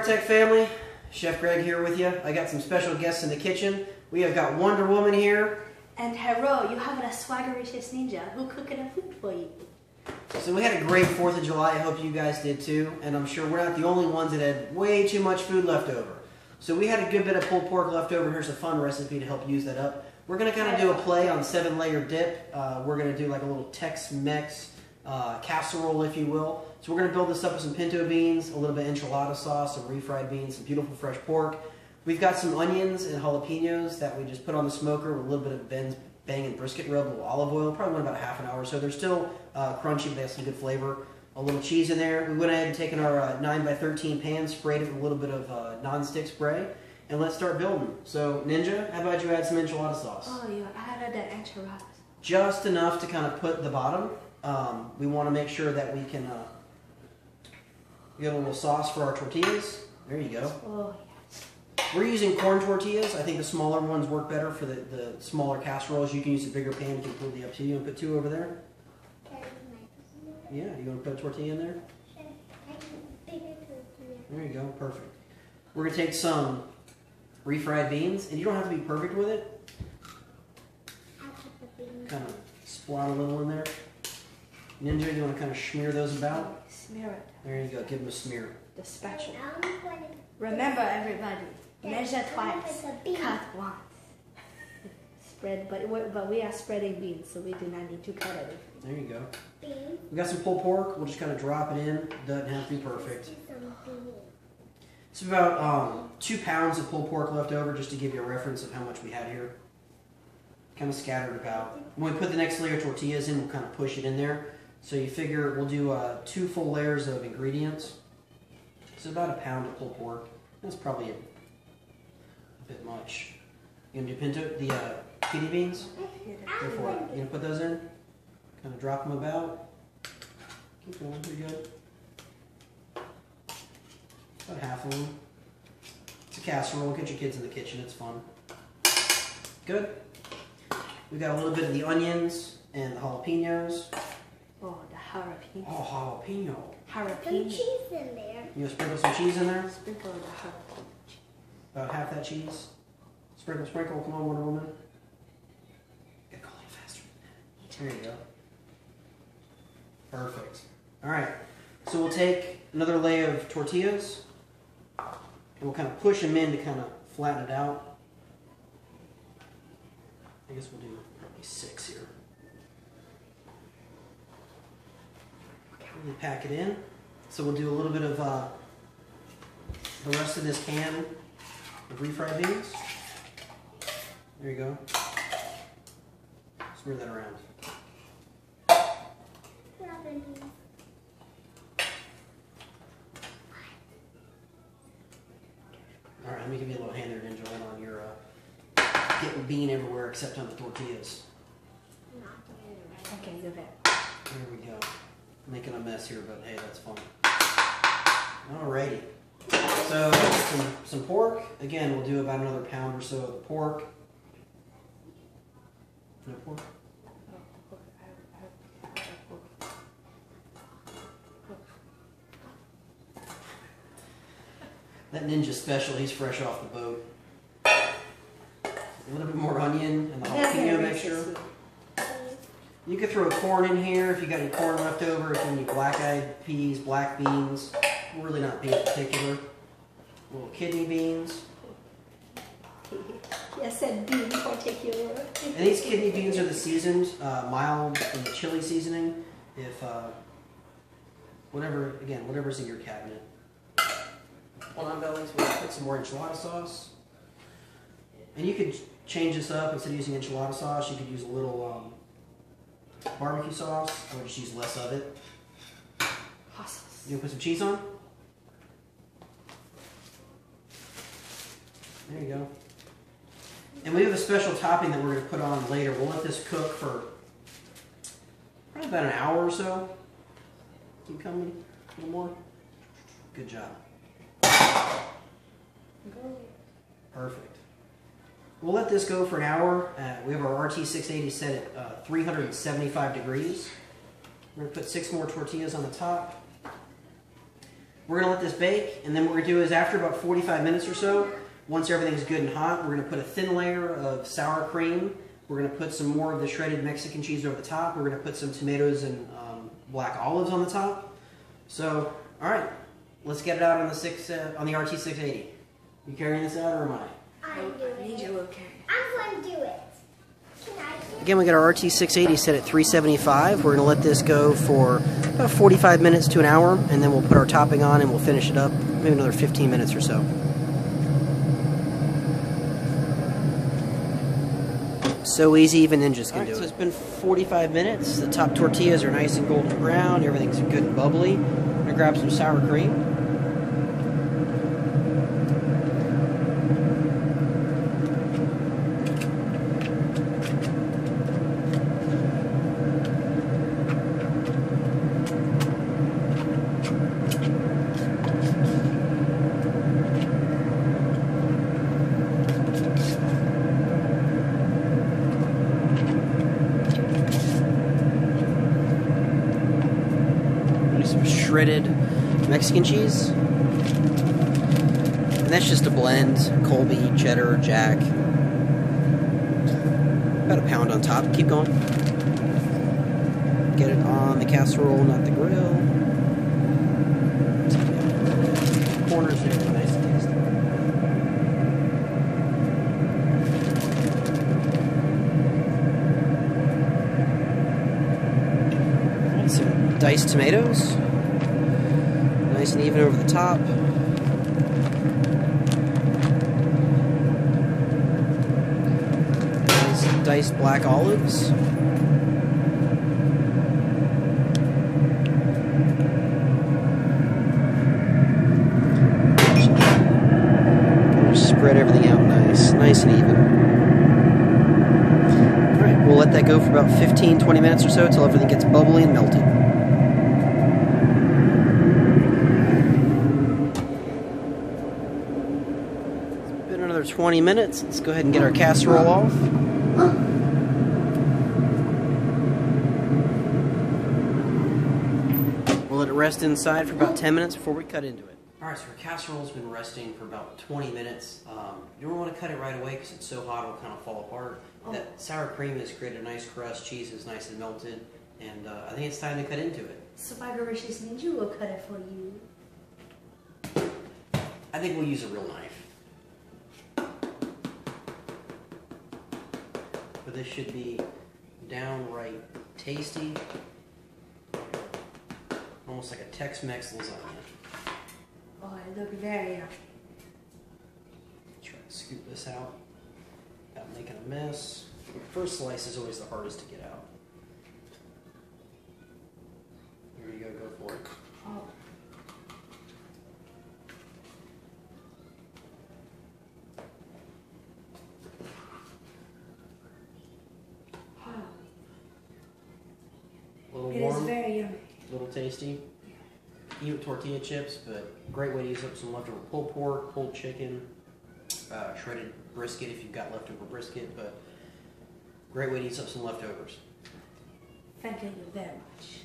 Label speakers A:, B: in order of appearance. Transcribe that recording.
A: Rec Tec family, Chef Greg here with you. I got some special guests in the kitchen. We have got Wonder Woman here.
B: And hello, you have a swaggericious ninja who cooking the food for you.
A: So we had a great 4th of July. I hope you guys did too. And I'm sure we're not the only ones that had way too much food left over. So we had a good bit of pulled pork left over. Here's a fun recipe to help use that up. We're going to kind of do a play on 7-layer dip. We're going to do like a little Tex Mex casserole, if you will. So we're going to build this up with some pinto beans, a little bit of enchilada sauce, some refried beans, some beautiful fresh pork. We've got some onions and jalapenos that we just put on the smoker with a little bit of banging brisket rub, a little olive oil, probably went about half an hour. So they're still crunchy, but they have some good flavor. A little cheese in there. We went ahead and taken our 9x13 pan, sprayed it with a little bit of non-stick spray, and let's start building. So Ninja, how about you add some enchilada sauce?
B: Oh, you added the enchiladas.
A: Just enough to kind of put the bottom. We want to make sure that we can get a little sauce for our tortillas. There you go.
B: Oh, yes.
A: We're using corn tortillas. I think the smaller ones work better for the smaller casseroles. You can use a bigger pan. It's completely up to you. You want to put 2 over there? Yeah, you want to put a tortilla in there? There you go, perfect. We're going to take some refried beans, and you don't have to be perfect with it. Kind of splot a little in there. Ninja, you want to kind of smear those about?
B: Smear it.
A: There you go, give them a smear.
B: The spatula. Remember, everybody, measure twice, cut once. Spread, but we are spreading beans, so we do not need to cut it.
A: There you go. We got some pulled pork. We'll just kind of drop it in. Doesn't have to be perfect. It's about 2 pounds of pulled pork left over, just to give you a reference of how much we had here. Kind of scattered about. When we put the next layer of tortillas in, we'll kind of push it in there. So you figure we'll do 2 full layers of ingredients. So about 1 pound of pulled pork. That's probably a bit much. You gonna do the kidney beans? Go for it. You gonna put those in? Kind of drop them about. Keep going, pretty good. About half of them. It's a casserole. Get your kids in the kitchen. It's fun. Good. We got a little bit of the onions and the jalapenos.
B: Oh, the jalapeno.
A: Oh, jalapeno.
B: Jalapeno.
C: Some cheese in there.
A: You gonna sprinkle some cheese in there?
B: Sprinkle the jalapeno.
A: About half that cheese. Sprinkle, sprinkle. Come on, Wonder Woman. Gotta go a little faster than that. There you go. Perfect. All right. So we'll take another layer of tortillas, and we'll kind of push them in to kind of flatten it out. I guess we'll do probably 6 here. We'll pack it in. So we'll do a little bit of the rest of this can of refried beans. There you go. Smear that around. Alright, let me give you a little hand there, Ninja, on your getting bean everywhere except on the tortillas.
B: Okay, go back.
A: There we go. Making a mess here, but hey, that's fun. Alrighty. So, some pork. Again, we'll do about another pound or so of the pork. No pork? That Ninja special, he's fresh off the boat. A little bit more onion and the jalapeno mixture. You could throw corn in here if you got any corn left over, if you need black-eyed peas, black beans. We're really not being particular. Little kidney beans.
B: I said bean particular.
A: And these kidney beans are the seasoned, mild in the chili seasoning. If whatever's in your cabinet. Hold on, bellies. We'll put some more enchilada sauce. And you could change this up. Instead of using enchilada sauce, you could use a little barbecue sauce, or just use less of it. You gonna put some cheese on? There you go. And we have a special topping that we're going to put on later. We'll let this cook for probably about an hour or so. Keep coming. A little more. Good job. Perfect. We'll let this go for an hour. We have our RT680 set at 375 degrees. We're going to put 6 more tortillas on the top. We're going to let this bake, and then what we're going to do is after about 45 minutes or so, once everything's good and hot, we're going to put a thin layer of sour cream. We're going to put some more of the shredded Mexican cheese over the top. We're going to put some tomatoes and black olives on the top. So, all right, let's get it out on the RT680. You carrying this out, or am I?
B: I'm doing it.
C: I'm going to do it.
A: Again, we got our RT680 set at 375. We're going to let this go for about 45 minutes to an hour, and then we'll put our topping on and we'll finish it up, maybe another 15 minutes or so. So easy, even ninjas can do it. So it's been 45 minutes. The top tortillas are nice and golden brown. Everything's good and bubbly. I'm going to grab some sour cream. Some shredded Mexican cheese, and that's just a blend. Colby, cheddar, jack, about a pound on top. Keep going. Get it on the casserole, not the grill. Corners there are nice and tasty. Some diced tomatoes, nice and even over the top. Nice diced black olives. Just spread everything out nice and even. Alright, we'll let that go for about 15-20 minutes or so until everything gets bubbly and melted. It's been another 20 minutes. Let's go ahead and get our casserole off. We'll let it rest inside for about 10 minutes before we cut into it. Alright, so our casserole's been resting for about 20 minutes. You don't want to cut it right away because it's so hot it'll kind of fall apart. That sour cream has created a nice crust, cheese is nice and melted, and I think it's time to cut into it.
B: So Margaricious Ninja will cut it for you.
A: I think we'll use a real knife. But this should be downright tasty. Almost like a Tex Mex lasagna.
B: Oh, it looks very yummy.
A: Try to scoop this out without making a mess. First slice is always the hardest to get out. Here you go for it.
B: Oh.
A: A little
B: It
A: warm,
B: is very yummy.
A: a little tasty. Eat with tortilla chips, but great way to use up some leftover pulled pork, pulled chicken, shredded brisket if you've got leftover brisket, but great way to use up some leftovers.
B: Thank you very much.